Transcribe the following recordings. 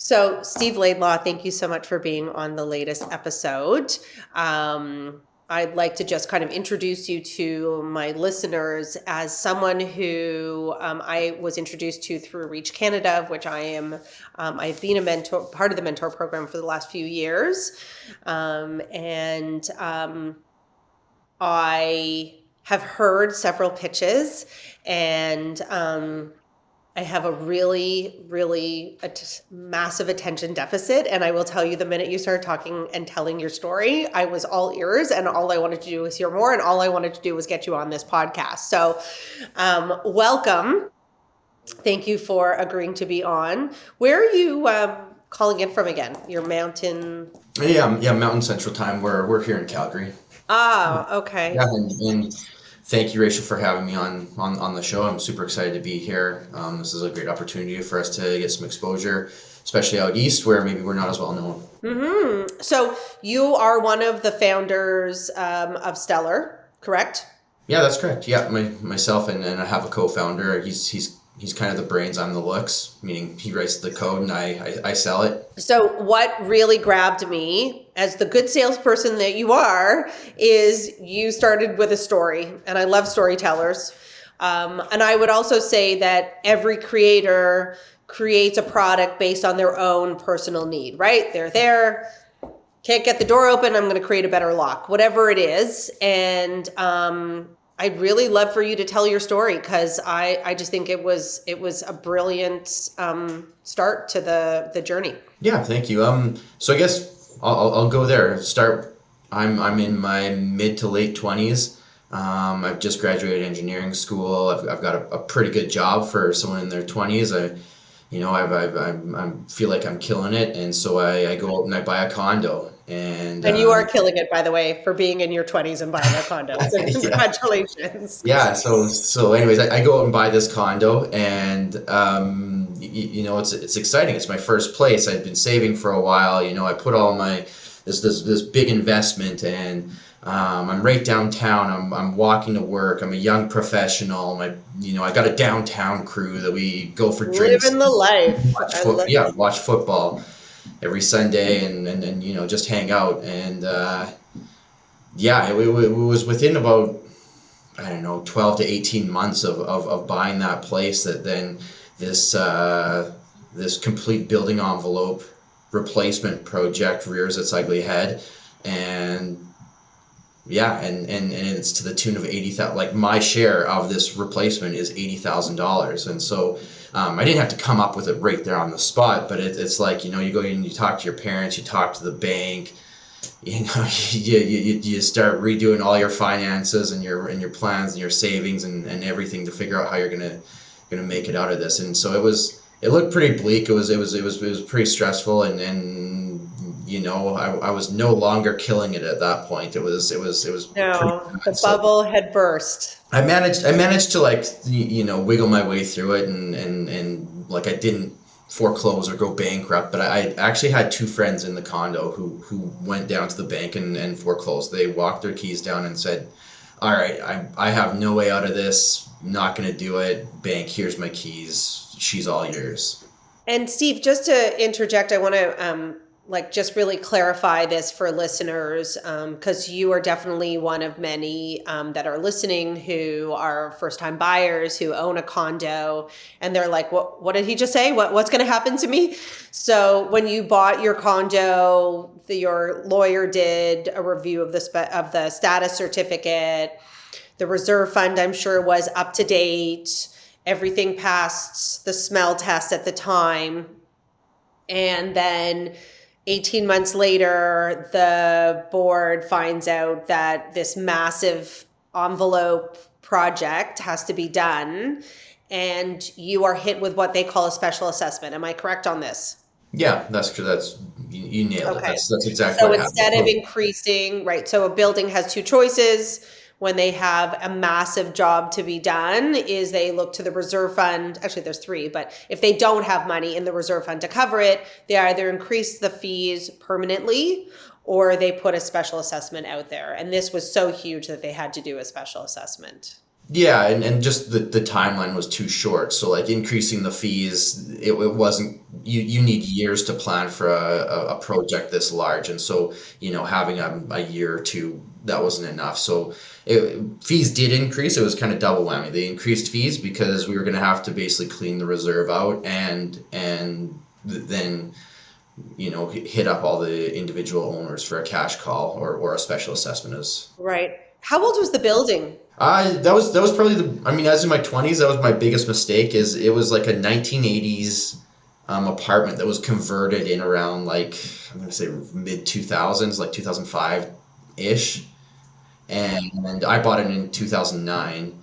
So, Steve Laidlaw, thank you so much for being on the latest episode. I'd like to just kind of introduce you to my listeners as someone who I was introduced to through Reach Canada, of which I am. I've been a mentor, part of the mentor program for the last few years, and I have heard several pitches, and I have a really massive attention deficit. And I will tell you, the minute you started talking and telling your story, I was all ears, and all I wanted to do was hear more. And all I wanted to do was get you on this podcast. So, welcome. Thank you for agreeing to be on. Where are you calling in from again? Your mountain? Yeah, Mountain Central Time. We're here in Calgary. Ah, Yeah, okay. and thank you, Rachel, for having me on the show. I'm super excited to be here. This is a great opportunity for us to get some exposure, especially out east where maybe we're not as well known. So you are one of the founders of Stelor, correct? Yeah, that's correct. Yeah, myself and I have a co-founder. He's kind of the brains. I'm the looks, meaning he writes the code and I sell it. So what really grabbed me as the good salesperson that you are is you started with a story, and I love storytellers. And I would also say that every creator creates a product based on their own personal need, right? They're there, can't get the door open, I'm going to create a better lock, whatever it is. And I'd really love for you to tell your story, because I just think it was a brilliant start to the journey. Yeah, thank you. So I guess I'll go there. Start. I'm in my mid to late 20s. I've just graduated engineering school. I've got a pretty good job for someone in their 20s. I feel like I'm killing it, and so I go out and I buy a condo, and And you are killing it, by the way, for being in your 20s and buying a condo. So yeah, congratulations. yeah. So anyways, I go out and buy this condo, and it's exciting. It's my first place. I've been saving for a while. I put all my this big investment, and I'm right downtown. I'm walking to work. I'm a young professional. I got a downtown crew that we go for drinks, Living the life. watch watch football every Sunday, and just hang out. And yeah, it was within about, I don't know, 12 to 18 months of buying that place that then this this complete building envelope replacement project rears its ugly head. And yeah, and it's to the tune of 80,000. Like, my share of this replacement is $80,000, and so I didn't have to come up with it right there on the spot. But it's like, you go in, you talk to your parents, you talk to the bank, you start redoing all your finances and your plans and your savings and everything to figure out how you're gonna make it out of this. And so it looked pretty bleak. It was pretty stressful, and I was no longer killing it at that point. It was pretty No, bad. the So bubble had burst. I managed to, like, wiggle my way through it, and like, I didn't foreclose or go bankrupt, but I actually had two friends in the condo who went down to the bank and foreclosed. They walked their keys down and said, all right, I have no way out of this, not gonna do it. Bank, here's my keys, she's all yours. And Steve, just to interject, I want to just really clarify this for listeners, because you are definitely one of many that are listening who are first-time buyers who own a condo, and they're like, "What did he just say? What's going to happen to me?" So when you bought your condo, your lawyer did a review of the status certificate. The reserve fund, I'm sure, was up to date. Everything passed the smell test at the time. And then 18 months later, the board finds out that this massive envelope project has to be done. And you are hit with what they call a special assessment. Am I correct on this? Yeah, that's true. You nailed it. Okay. That's exactly So what happened. instead of increasing, right, so a building has two choices when they have a massive job to be done, is they look to the reserve fund. Actually, there's three, but if they don't have money in the reserve fund to cover it, they either increase the fees permanently or they put a special assessment out there. And this was so huge that they had to do a special assessment. Yeah, and just the timeline was too short. So, like, increasing the fees, it wasn't you need years to plan for a project this large, and so having a year or two, that wasn't enough. So fees did increase. It was kind of double whammy. They increased fees because we were going to have to basically clean the reserve out then hit up all the individual owners for a cash call or a special assessment as. Right. How old was the building? That was probably I mean, as in my 20s, that was my biggest mistake. Is it was like a 1980s apartment that was converted in around, like, I'm gonna say mid 2000s, like 2005 ish, and I bought it in 2009.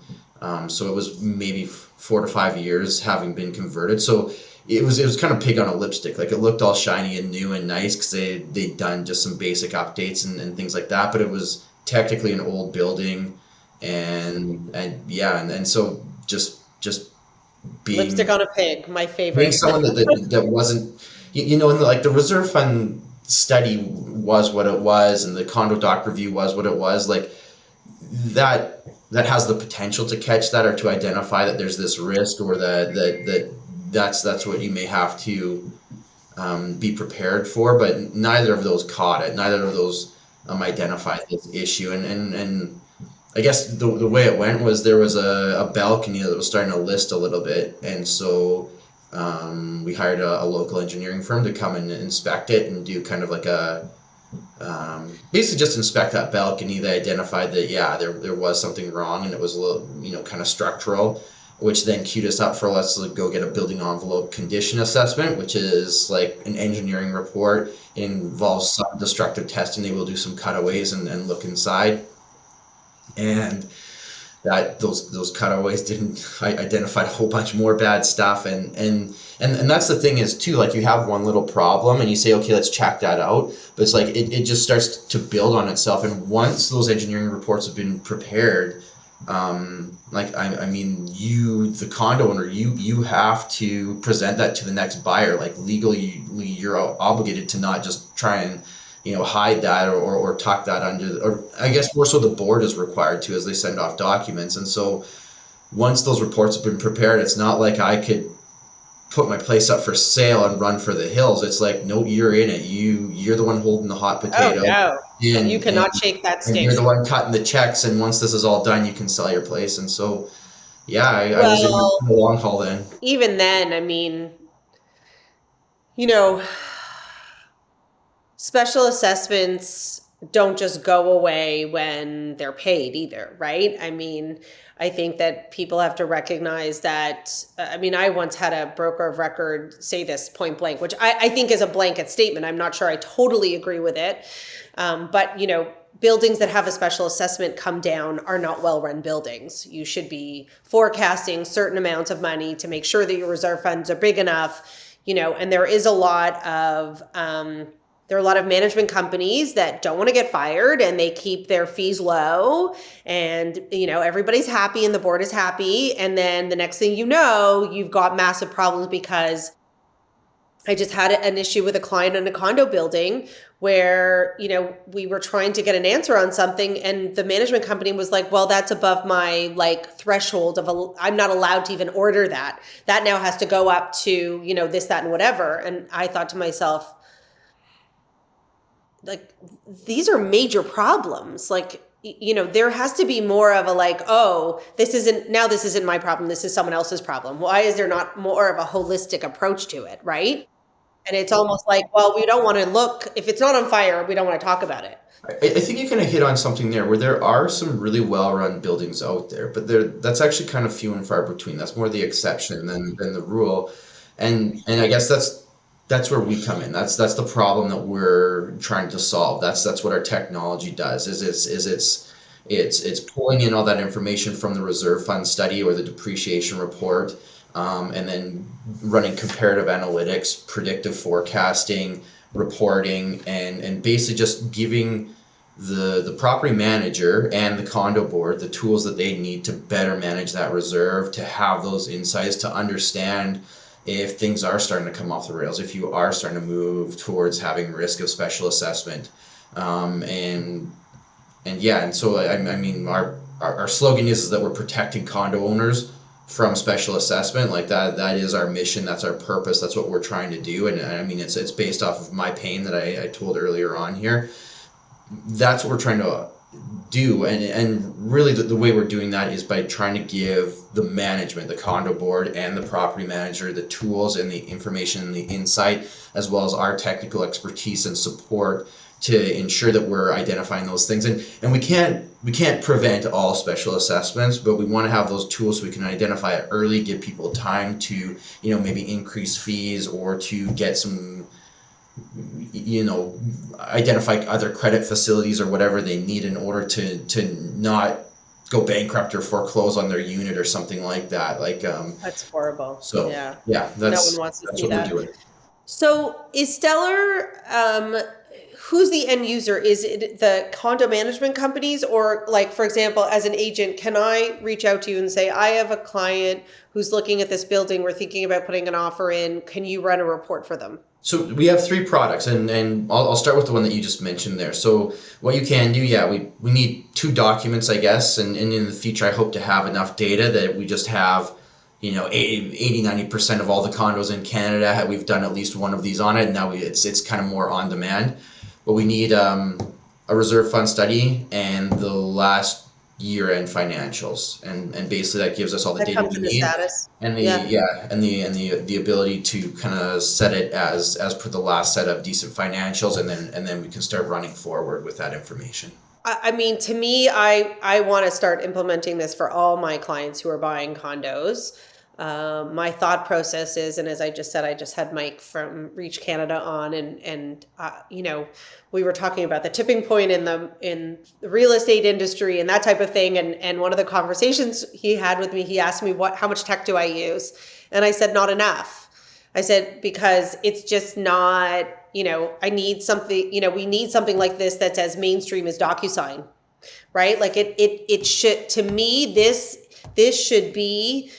So it was maybe 4 to 5 years having been converted. So it was kind of pig on a lipstick. Like, it looked all shiny and new and nice because they'd done just some basic updates and things like that. But it was technically an old building, and yeah, and so just Lipstick being on a pig, my being favorite. someone that wasn't, and like the reserve fund study was what it was, and the condo doc review was what it was, like that has the potential to catch that, or to identify that there's this risk, or that's what you may have to be prepared for. But neither of those caught it. Neither of those identified this issue. And I guess the way it went was there was a balcony that was starting to list a little bit, and so we hired a local engineering firm to come and inspect it and do kind of like basically just inspect that balcony. They identified that, yeah, there was something wrong, and it was a little, kind of structural, which then queued us up for, let's go get a building envelope condition assessment, which is like an engineering report. It involves some destructive testing. They will do some cutaways and look inside, and that those cutaways didn't identify a whole bunch more bad stuff. And that's the thing is too, like, you have one little problem and you say, okay, let's check that out, but it's like it just starts to build on itself. And once those engineering reports have been prepared, like, I mean, the condo owner, you have to present that to the next buyer. Like, legally you're obligated to not just try and hide that, or tuck that under, or I guess more so the board is required to, as they send off documents. And so once those reports have been prepared, it's not like I could put my place up for sale and run for the hills. It's like, no, you're in it. You're the one holding the hot Oh potato, no, you and cannot shake that and you're the stink. one cutting the checks. And once this is all done, you can sell your place. And so, yeah, I was in Well, the long haul then. even then, I mean, you know, special assessments don't just go away when they're paid either, right? I mean, I think that people have to recognize that. I mean, I once had a broker of record say this point blank, which I think is a blanket statement. I'm not sure I totally agree with it. But, buildings that have a special assessment come down are not well-run buildings. You should be forecasting certain amounts of money to make sure that your reserve funds are big enough, and there is a lot of, there are a lot of management companies that don't want to get fired, and they keep their fees low, and everybody's happy and the board is happy, and then the next thing you know, you've got massive problems. Because I just had an issue with a client in a condo building where, we were trying to get an answer on something, and the management company was like, well, that's above my like threshold I'm not allowed to even order that. That now has to go up to, this, that, and whatever. And I thought to myself, like, these are major problems. Like, there has to be more of a, like, oh, this isn't my problem. This is someone else's problem. Why is there not more of a holistic approach to it? Right. And it's almost like, well, we don't want to look, if it's not on fire, we don't want to talk about it. I think you kind of hit on something there, where there are some really well-run buildings out there, but that's actually kind of few and far between. That's more the exception than the rule, and I guess that's where we come in. That's the problem that we're trying to solve. That's what our technology does. It's pulling in all that information from the reserve fund study or the depreciation report, and then running comparative analytics, predictive forecasting, reporting, and basically just giving the property manager and the condo board the tools that they need to better manage that reserve, to have those insights, to understand if things are starting to come off the rails, if you are starting to move towards having risk of special assessment, and yeah, and so I mean, our slogan is that we're protecting condo owners from special assessment. Like that is our mission, that's our purpose, that's what we're trying to do. And I mean, it's based off of my pain that I told earlier on here. That's what we're trying to do, and really the way we're doing that is by trying to give the management, the condo board and the property manager, the tools and the information and the insight, as well as our technical expertise and support to ensure that we're identifying those things. And we can't prevent all special assessments, but we want to have those tools so we can identify it early, give people time to, maybe increase fees or to get some, identify other credit facilities or whatever they need in order to not go bankrupt or foreclose on their unit or something like that. That's horrible. So Yeah. that's No one wants to that's see what that. we're doing. So is Stelor, who's the end user? Is it the condo management companies, or like, for example, as an agent, can I reach out to you and say, I have a client who's looking at this building, we're thinking about putting an offer in, can you run a report for them? So we have 3 products, and I'll start with the one that you just mentioned there. So what you can do, we need 2 documents, I guess, and in the future I hope to have enough data that we just have, 80-90% of all the condos in Canada, we've done at least one of these on it, and now it's kind of more on demand. But we need a reserve fund study and the last year-end financials, and basically that gives us all the That data comes we in the need, status. and Yeah. the ability to kind of set it as per the last set of decent financials, and then we can start running forward with that information. I mean, to me, I want to start implementing this for all my clients who are buying condos. My thought process is, and as I just said, I just had Mike from Reach Canada on, and we were talking about the tipping point in the real estate industry and that type of thing. And one of the conversations he had with me, he asked me how much tech do I use, and I said not enough. I said because it's just not. I need something. We need something like this that's as mainstream as DocuSign, right? Like it should. To me, this should be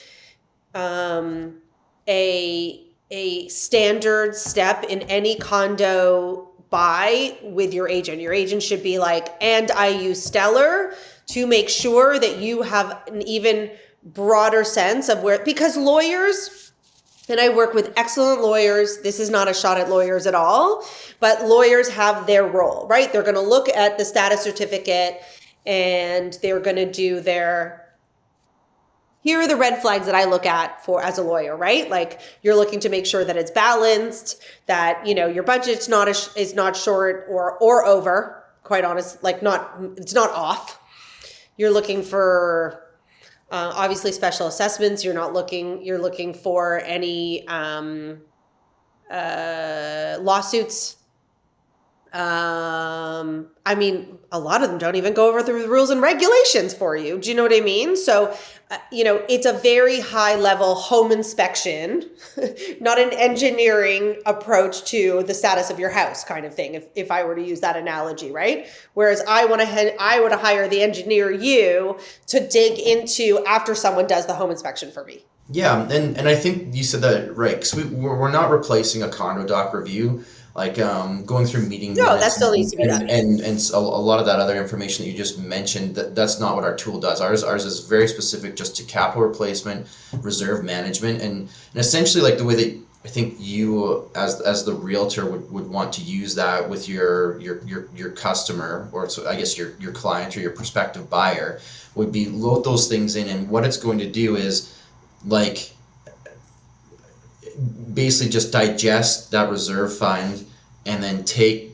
a standard step in any condo buy with your agent. Your agent should be like, and I use Stelor to make sure that you have an even broader sense of where, because lawyers, and I work with excellent lawyers. This is not a shot at lawyers at all, but lawyers have their role, right? They're going to look at the status certificate and they're going to do here are the red flags that I look at for as a lawyer, right? Like you're looking to make sure that it's balanced, that your budget's is not short or over, quite honest, like it's not off. You're looking for obviously special assessments. You're looking for any lawsuits. I mean, a lot of them don't even go over the rules and regulations for you. Do you know what I mean? So, it's a very high level home inspection, not an engineering approach to the status of your house kind of thing. If I were to use that analogy, right? Whereas I would hire the engineer to dig into after someone does the home inspection for me. Yeah, and I think you said that right, because we're not replacing a condo doc review, like going through meeting No, minutes that still needs to be done. and a lot of that other information that you just mentioned, that's not what our tool does. Ours is very specific just to capital replacement, reserve management, and essentially like the way that I think you as the realtor would want to use that with your customer, or so I guess your client or your prospective buyer, would be load those things in, and what it's going to do is like basically just digest that reserve fund and then take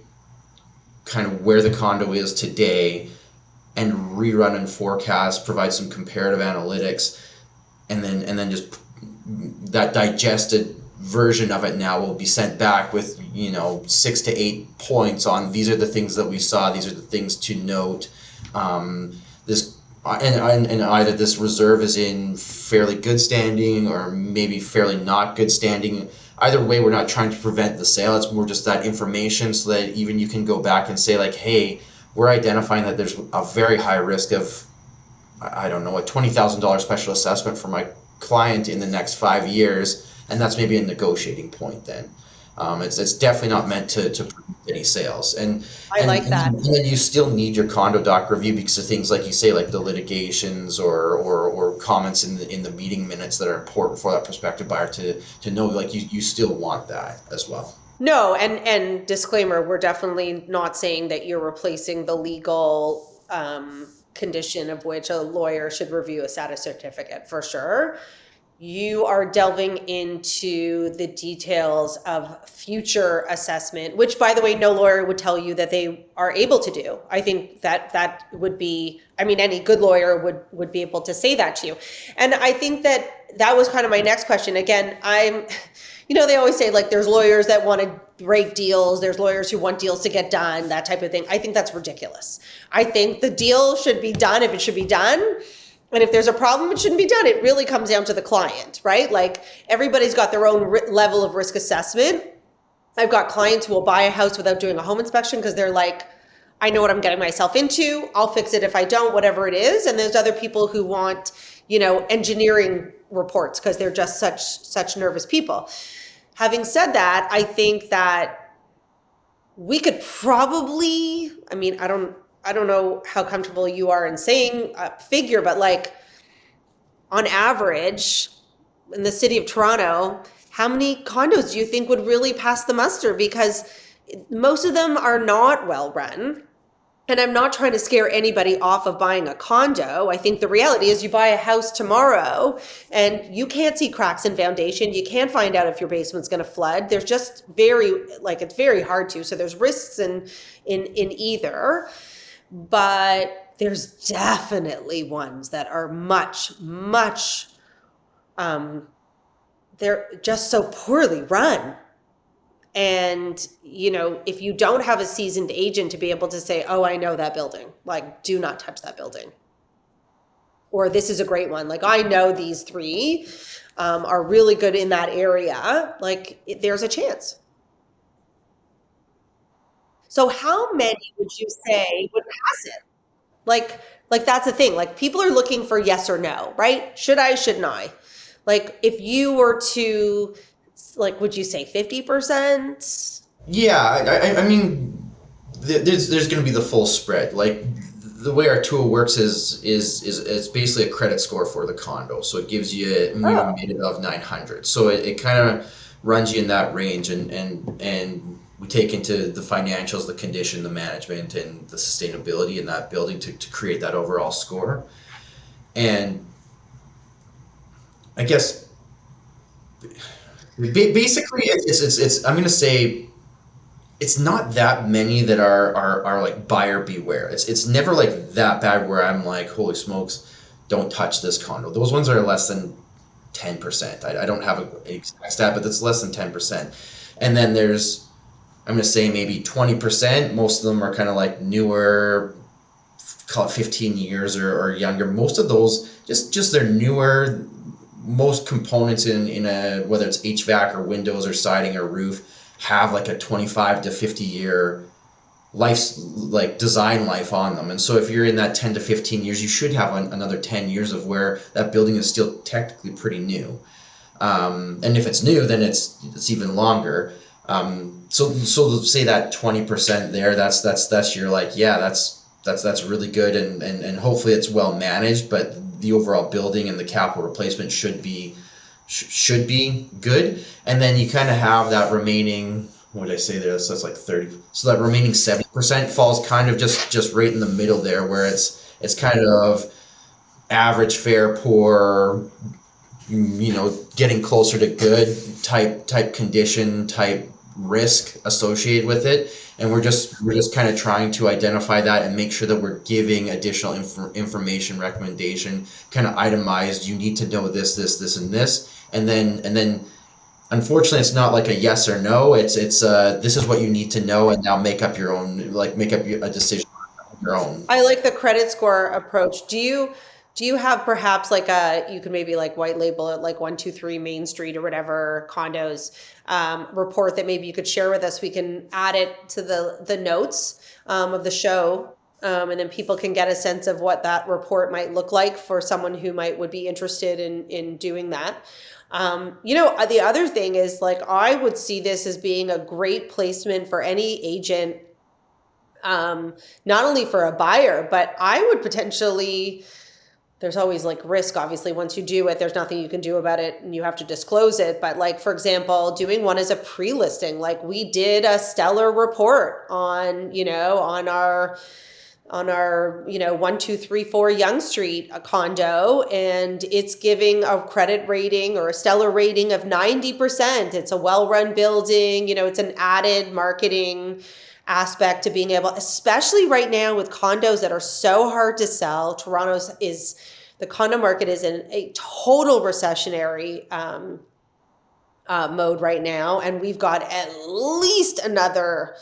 kind of where the condo is today and rerun and forecast, provide some comparative analytics, and then just that digested version of it now will be sent back with 6 to 8 points on these are the things that we saw, these are the things to note. This and either this reserve is in fairly good standing or maybe fairly not good standing. Either way, we're not trying to prevent the sale. It's more just that information so that even you can go back and say like, hey, we're identifying that there's a very high risk of, I don't know, a $20,000 special assessment for my client in the next 5 years, and that's maybe a negotiating point then. It's definitely not meant to any sales. And I like that. and then you still need your condo doc review because of things like you say, like the litigations or comments in the meeting minutes that are important for that prospective buyer to know, like you still want that as well. No, and disclaimer, we're definitely not saying that you're replacing the legal condition of which a lawyer should review a status certificate for sure. You are delving into the details of future assessment, which, by the way, no lawyer would tell you that they are able to do. I think that that would be, I mean, any good lawyer would be able to say that to you. And I think that that was kind of my next question. Again, they always say like there's lawyers that want to break deals, there's lawyers who want deals to get done, that type of thing. I think that's ridiculous. I think the deal should be done if it should be done. And if there's a problem, it shouldn't be done. It really comes down to the client, right? Like everybody's got their own level of risk assessment. I've got clients who will buy a house without doing a home inspection because they're like, I know what I'm getting myself into. I'll fix it if I don't, whatever it is. And there's other people who want, engineering reports because they're just such nervous people. Having said that, I think that we could probably, I don't know how comfortable you are in saying a figure, but like on average in the city of Toronto, how many condos do you think would really pass the muster? Because most of them are not well run. And I'm not trying to scare anybody off of buying a condo. I think the reality is you buy a house tomorrow and you can't see cracks in foundation. You can't find out if your basement's going to flood. There's just it's very hard to. So there's risks in either. But there's definitely ones that are much, they're just so poorly run. And, if you don't have a seasoned agent to be able to say, oh, I know that building, like, do not touch that building. Or this is a great one. Like, I know these three are really good in that area. Like, there's a chance. So how many would you say would pass it? Like, like that's the thing. Like, people are looking for yes or no, right? Should I, shouldn't I? Like, if you were to, like, would you say 50%? Yeah, I mean, there's going to be the full spread. Like the way our tool works is it's basically a credit score for the condo, so it gives you a Oh, minimum of 900. So it kind of runs you in that range, and we take into the financials, the condition, the management, and the sustainability in that building to create that overall score. And I guess basically it's I'm going to say it's not that many that are like buyer beware. It's never like that bad where I'm like, holy smokes, don't touch this condo. Those ones are less than 10%. I don't have an exact stat, but it's less than 10%. And then there's, I'm gonna say maybe 20%. Most of them are kind of like newer, call it 15 years or younger. Most of those just they're newer. Most components in a, whether it's HVAC or windows or siding or roof, have like a 25 to 50 year life, like design life on them. And so if you're in that 10 to 15 years, you should have another 10 years of where that building is still technically pretty new. And if it's new, then it's even longer. So say that 20% there, that's you're like, yeah, that's really good, and hopefully it's well managed, but the overall building and the capital replacement should be good. And then you kind of have that remaining, what did I say there? So that's like 30. So that remaining 70% falls kind of just right in the middle there, where it's kind of average, fair, poor, getting closer to good type condition, type risk associated with it. And we're just kind of trying to identify that and make sure that we're giving additional information, recommendation, kind of itemized. You need to know this, and this, and then unfortunately, it's not like a yes or no. It's this is what you need to know, and now make up your own, like make up a decision on your own. I like the credit score approach. Do you have perhaps like you could maybe like white label it like 123 Main Street or whatever condos report that maybe you could share with us? We can add it to the notes of the show. And then people can get a sense of what that report might look like for someone who would be interested in doing that. The other thing is like I would see this as being a great placement for any agent, not only for a buyer, but I would potentially, there's always like risk, obviously. Once you do it, there's nothing you can do about it and you have to disclose it. But like, for example, doing one as a pre-listing, like we did a Stelor report on, on our 1234 Young Street, a condo, and it's giving a credit rating or a Stellar rating of 90%. It's a well-run building. It's an added marketing aspect to being able, especially right now with condos that are so hard to sell. The condo market is in a total recessionary mode right now, and we've got at least another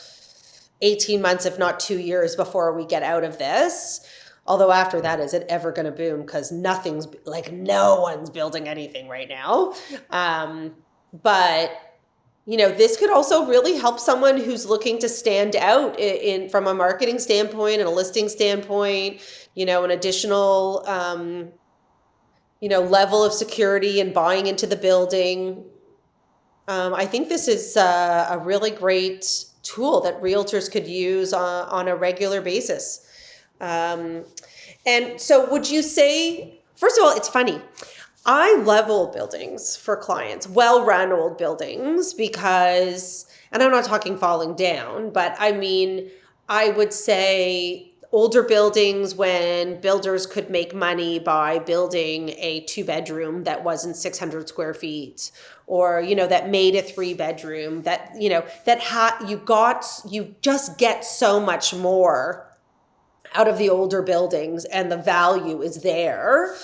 18 months, if not 2 years, before we get out of this. Although after that, is it ever going to boom? Because no one's building anything right now. But this could also really help someone who's looking to stand out from a marketing standpoint and a listing standpoint. An additional level of security and buying into the building. I think this is a really great tool that realtors could use on a regular basis. And so would you say, first of all, it's funny. I love old buildings for clients, well-run old buildings, because, and I'm not talking falling down, but I mean, I would say older buildings when builders could make money by building a 2-bedroom that wasn't 600 square feet, or that made a 3-bedroom, that you just get so much more out of the older buildings, and the value is there,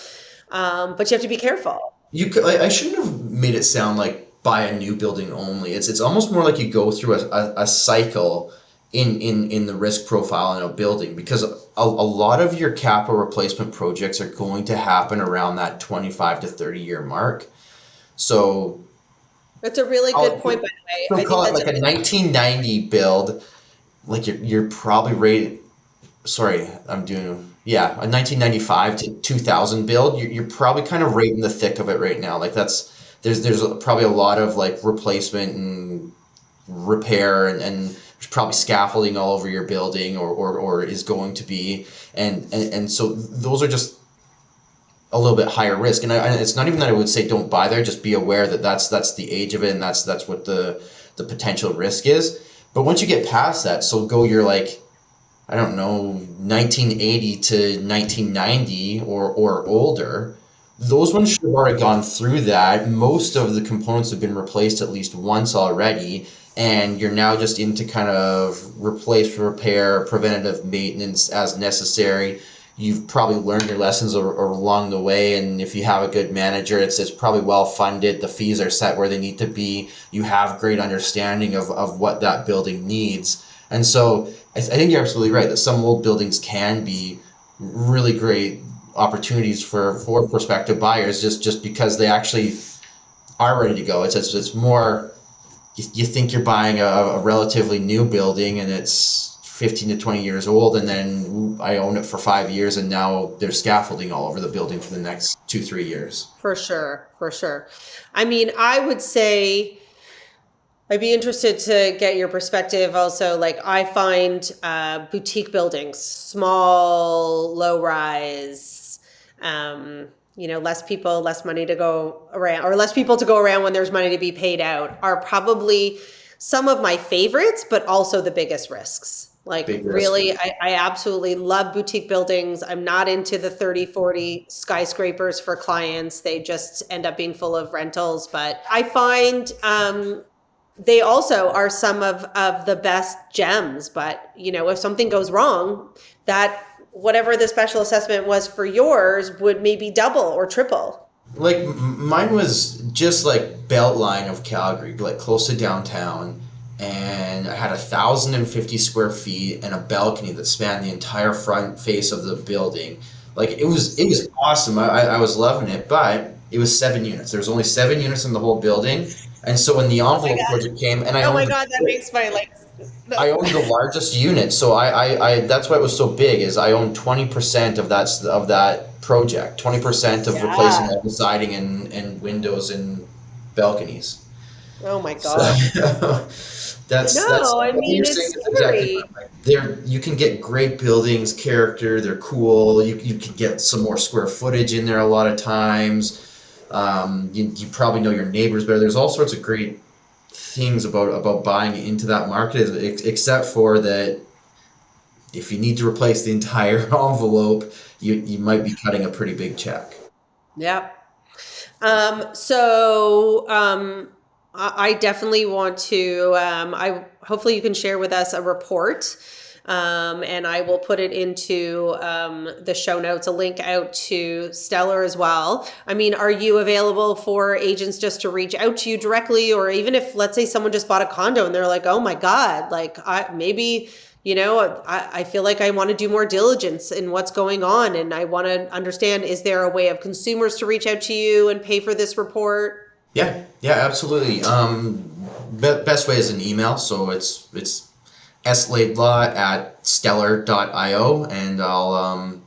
but you have to be careful. I shouldn't have made it sound like buy a new building only. It's almost more like you go through a cycle in the risk profile in a building, because a lot of your capital replacement projects are going to happen around that 25 to 30 year mark. So that's a really good point, by the way. So call it like a 1990 build, like you're probably rated. Sorry, I'm doing a 1995 to 2000 build. You're probably kind of right in the thick of it right now. Like there's probably a lot of like replacement and repair, and there's probably scaffolding all over your building, or is going to be, and so those are just a little bit higher risk. And it's not even that I would say don't buy there, just be aware that that's the age of it, and that's what the potential risk is. But once you get past that, so go you're like, I don't know, 1980 to 1990 or older, those ones should have already gone through that. Most of the components have been replaced at least once already, and you're now just into kind of replace, repair, preventative maintenance as necessary. You've probably learned your lessons along the way, and if you have a good manager, it's probably well funded. The fees are set where they need to be. You have great understanding of what that building needs. And so I think you're absolutely right that some old buildings can be really great opportunities for prospective buyers, just because they actually are ready to go. It's more, you think you're buying a relatively new building and it's 15 to 20 years old, and then I own it for 5 years, and now there's scaffolding all over the building for the next 2-3 years. For sure. I mean, I would say I'd be interested to get your perspective also. Like I find boutique buildings, small, low rise, less people, less money to go around, or less people to go around when there's money to be paid out, are probably some of my favorites, but also the biggest risks. Like really, I absolutely love boutique buildings. I'm not into the 30, 40 skyscrapers for clients. They just end up being full of rentals. But I find they also are some of the best gems. But, if something goes wrong, that whatever the special assessment was for yours would maybe double or triple. Like mine was just like Beltline of Calgary, like close to downtown. And I had 1,050 square feet and a balcony that spanned the entire front face of the building. Like it was awesome. I was loving it, but it was 7 units. There was only 7 units in the whole building. And so when the envelope project came, and I that makes my life. I owned the largest unit, so I that's why it was so big. Is I owned 20% of that project, 20% of replacing all the siding and windows and balconies. Oh my So God. that's No, I what mean, you're saying it's is exactly scary. right. There you can get great buildings, character, they're cool. You can get some more square footage in there a lot of times. You probably know your neighbors better. There's all sorts of great things about buying into that market, except for that if you need to replace the entire envelope, you might be cutting a pretty big check. Yep. So I definitely want to. I hopefully you can share with us a report, and I will put it into the show notes. A link out to Stellar as well. I mean, are you available for agents just to reach out to you directly, or even if let's say someone just bought a condo and they're like, oh my God, like I maybe. I feel like I want to do more diligence in what's going on, and I want to understand, is there a way of consumers to reach out to you and pay for this report? Yeah, yeah, absolutely. Best way is an email, so it's slaidlaw at stellar.io, and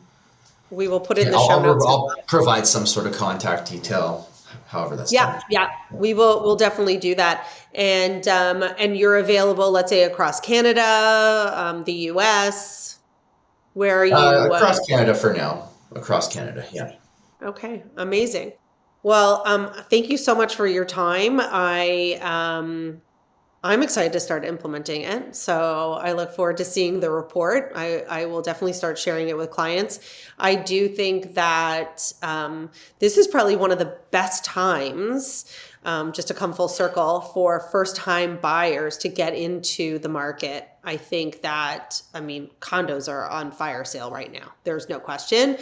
We will put in the show notes as I'll well. provide some sort of contact detail, however that's Yeah, done. yeah, we'll definitely do that. And you're available, let's say across Canada, the US. Where are you? Across Canada for now. Across Canada, yeah. Okay, amazing. Well, thank you so much for your time. I'm excited to start implementing it. So I look forward to seeing the report. I will definitely start sharing it with clients. I do think that this is probably one of the best times, just to come full circle, for first time buyers to get into the market. I think that, I mean, condos are on fire sale right now. There's no question.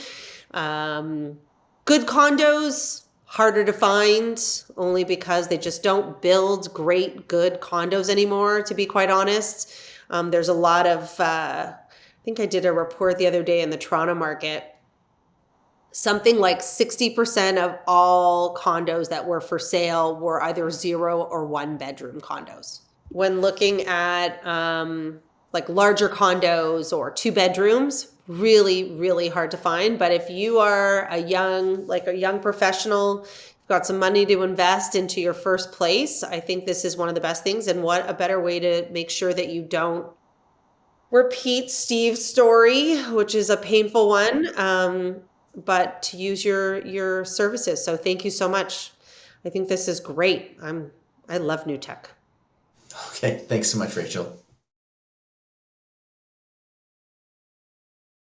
Um, Good condos, harder to find, only because they just don't build great, good condos anymore, to be quite honest. There's a lot of, I think I did a report the other day in the Toronto market. Something like 60% of all condos that were for sale were either 0 or 1 bedroom condos. When looking at like larger condos or 2 bedrooms, really, really hard to find. But if you are like a young professional, you've got some money to invest into your first place, I think this is one of the best things. And what a better way to make sure that you don't repeat Steve's story, which is a painful one, but to use your services. So thank you so much. I think this is great. I love new tech. Okay, thanks so much, Rachel.